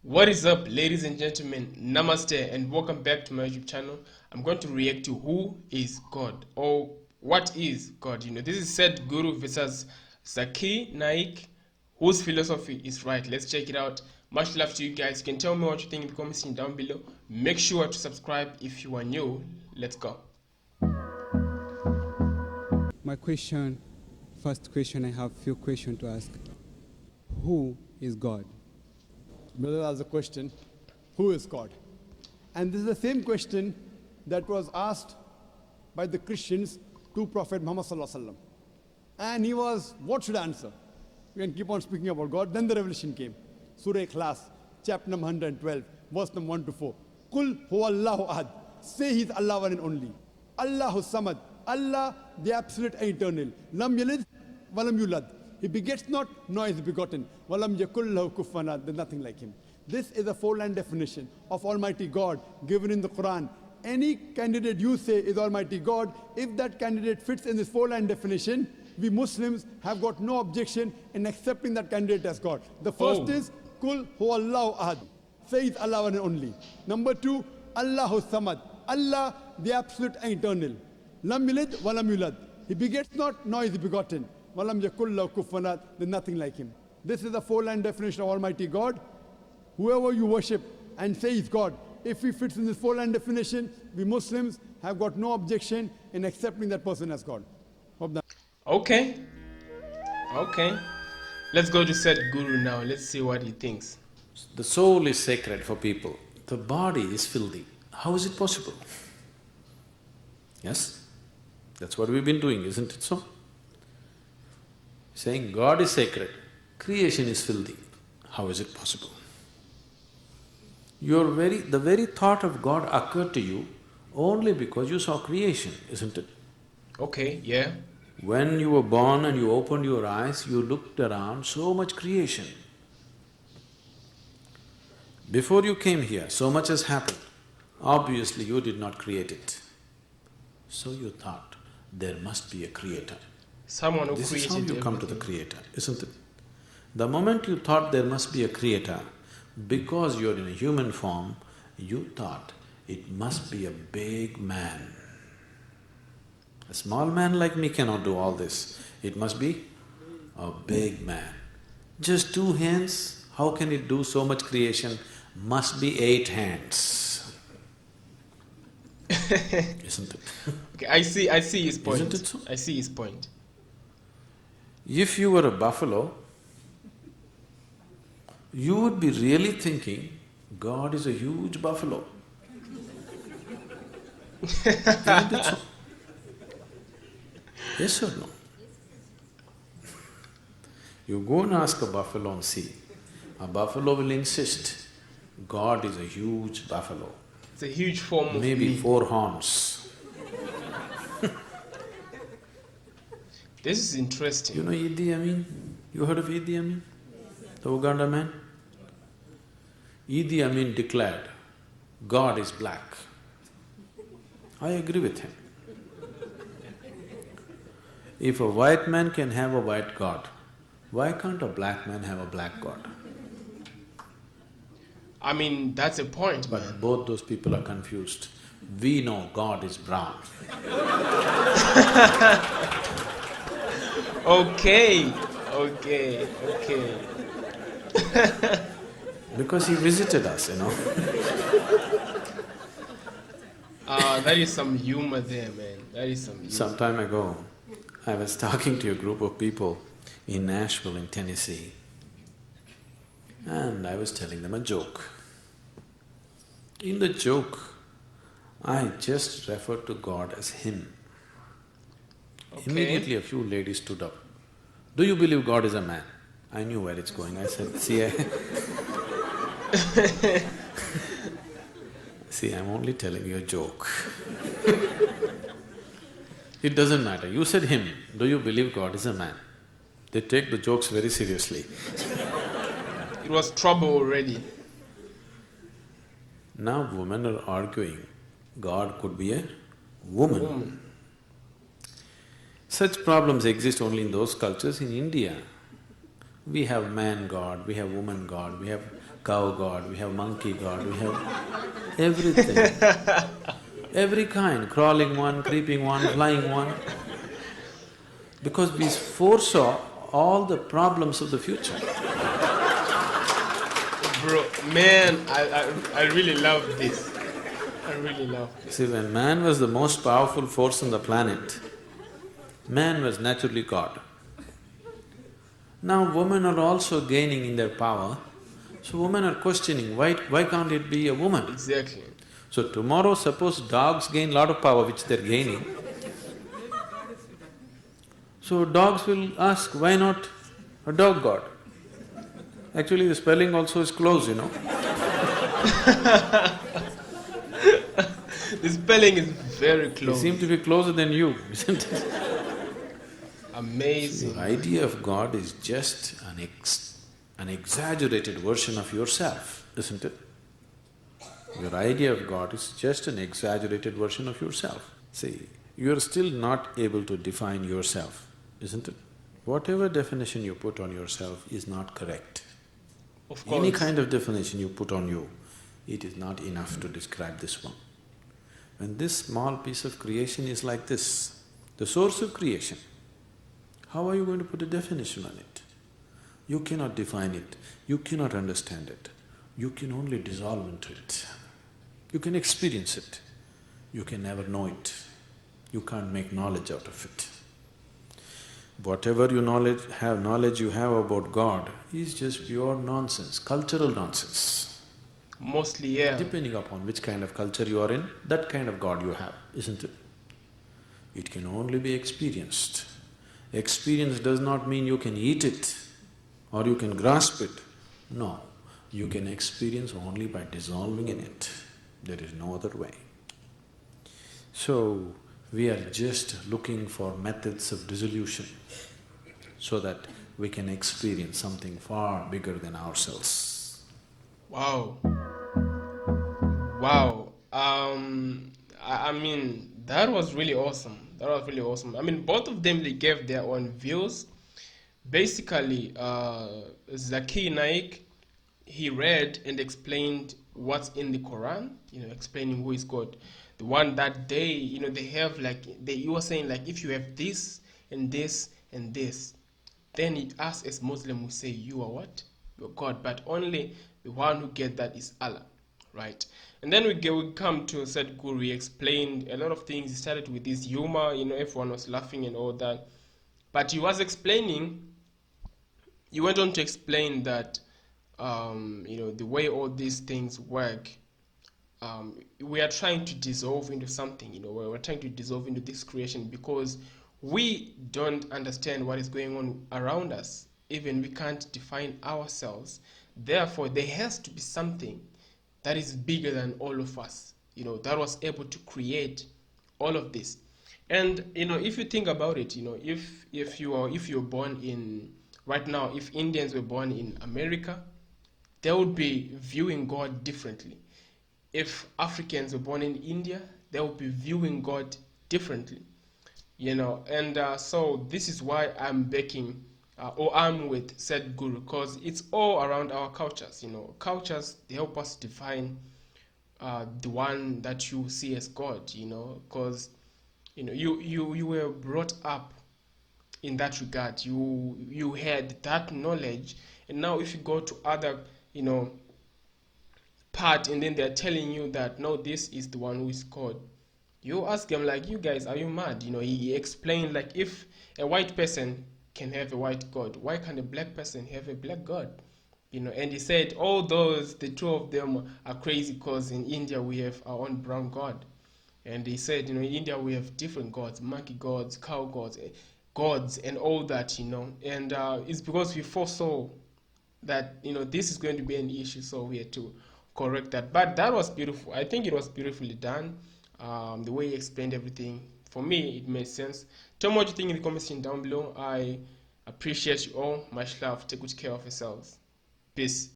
What is up, ladies and gentlemen? Namaste and welcome back to my YouTube channel. I'm going to react to who is God or what is God. This is Sadhguru versus Zakir Naik. Whose philosophy is right? Let's check it out. Much love to you guys. You can tell me what you think in the comment section down below. Make sure to subscribe if you are new. Let's go. My question, first question, I have few questions to ask. Who is God? Brother asked the question, who is God? And this is the same question that was asked by the Christians to Prophet Muhammad Sallallahu Alaihi Wasallam. And he was, what should I answer? We can keep on speaking about God. Then the revelation came. Surah Ikhlas, chapter number 112, verse number 1 to 4. Kul huwa Allahu ahad. Say He is Allah one and only. Allahu samad. Allah, the absolute and eternal. Lam yalid, walam yulad. He begets not, nor is begotten. Walam yakul lahu kufuwan ahad. There's nothing like Him. This is a four-line definition of Almighty God given in the Quran. Any candidate you say is Almighty God, if that candidate fits in this four-line definition, we Muslims have got no objection in accepting that candidate as God. The first is Kul huwa Allahu ahad. Say it's Allah one and only. Number two, Allahu samad. Allah, the absolute and eternal. Lam yalid walam yulad. He begets not, nor is he begotten. Walam yakul lahu kufuwan ahad. There's nothing like Him. This is a four-line definition of Almighty God. Whoever you worship and say is God, if he fits in this four-line definition, we Muslims have got no objection in accepting that person as God. Hope that. Okay. Let's go to Sadhguru now. Let's see what he thinks. The soul is sacred for people. The body is filthy. How is it possible? Yes? That's what we've been doing, isn't it so? Saying God is sacred, creation is filthy. How is it possible? The very thought of God occurred to you only because you saw creation, isn't it? Okay, yeah. When you were born and you opened your eyes, you looked around, so much creation. Before you came here, so much has happened. Obviously, you did not create it. So you thought, there must be a creator. Someone who This created is how you come to the creator, isn't it? The moment you thought there must be a creator, because you're in a human form, you thought it must be a big man. A small man like me cannot do all this. It must be a big man. Just 2 hands, how can it do so much creation? Must be 8 hands. Isn't it? Okay, I see his point. Isn't it so? I see his point. If you were a buffalo, you would be really thinking, God is a huge buffalo. Isn't it so? Yes or no? You go and ask a buffalo and see. A buffalo will insist, God is a huge buffalo. It's a huge form of Maybe being. 4 horns. This is interesting. You know Idi Amin? You heard of Idi Amin? The Uganda man? Idi Amin declared, God is black. I agree with him. If a white man can have a white God, why can't a black man have a black God? I mean, that's a point, But man. both those people are confused. We know God is brown. Okay. Because he visited us, you know. That is some humor there, man. That is some humor. Some time ago, I was talking to a group of people in Nashville in Tennessee, and I was telling them a joke. In the joke, I just referred to God as Him. Okay. Immediately a few ladies stood up. Do you believe God is a man? I knew where it's going. I said, see, I'm only telling you a joke. It doesn't matter. You said Him. Do you believe God is a man? They take the jokes very seriously. It was trouble already. Now women are arguing, God could be a woman. Such problems exist only in those cultures. In India, we have man God, we have woman God, we have cow god, we have monkey god, we have everything. Every kind, crawling one, creeping one, flying one. Because we foresaw all the problems of the future. Bro, man, I really love this. I really love this. See, when man was the most powerful force on the planet, man was naturally God. Now women are also gaining in their power, so women are questioning, why can't it be a woman? Exactly. So tomorrow suppose dogs gain lot of power which they're gaining, so dogs will ask, why not a dog god? Actually the spelling also is close, you know. The spelling is very They close. seem to be closer than you, isn't it? Amazing. The idea of God is just an exaggerated version of yourself, isn't it? Your idea of God is just an exaggerated version of yourself. See, you're still not able to define yourself, isn't it? Whatever definition you put on yourself is not correct. Of course. Any kind of definition you put on you, it is not enough to describe this one. When this small piece of creation is like this, the source of creation, how are you going to put a definition on it? You cannot define it, you cannot understand it, you can only dissolve into it. You can experience it, you can never know it, you can't make knowledge out of it. Whatever knowledge you have about God is just pure nonsense, cultural nonsense. Mostly, yeah. Depending upon which kind of culture you are in, that kind of God you have, isn't it? It can only be experienced. Experience does not mean you can eat it or you can grasp it. No, you can experience only by dissolving in it. There is no other way. So, we are just looking for methods of dissolution so that we can experience something far bigger than ourselves. Wow. Wow. I mean, that was really awesome. That was really awesome. I mean, both of them, they gave their own views. Basically, Zakir Naik, he read and explained what's in the Quran, explaining who is God. The one that they, they have you were saying like, if you have this and this and this, then us as Muslim we say you are what? You're God, but only the one who gets that is Allah, right? And then we come to Sadhguru. He explained a lot of things. He started with this humor, everyone was laughing and all that. But he went on to explain that, the way all these things work, we are trying to dissolve into something, we're trying to dissolve into this creation because we don't understand what is going on around us. Even we can't define ourselves. Therefore, there has to be something that is bigger than all of us, that was able to create all of this. And if you think about it, if you're born in right now, if Indians were born in America, they would be viewing God differently. If Africans were born in India, they would be viewing God differently. And so this is why I'm backing or I'm with Sadhguru, because it's all around our cultures. Cultures, they help us define the one that you see as God, because you were brought up in that regard. You had that knowledge, and now if you go to other part and then they're telling you that no, this is the one who is God, you ask them like, you guys, are you mad? He explained like, if a white person can have a white God, why can't a black person have a black God? And he said the two of them are crazy because in India we have our own brown God. And he said, in India we have different gods, monkey gods, cow gods and all that, and it's because we foresaw that this is going to be an issue, so we had to correct that. But that was beautiful. I think it was beautifully done. The way he explained everything, for me, it made sense. Tell me what you think in the comment section down below. I appreciate you all. Much love. Take good care of yourselves. Peace.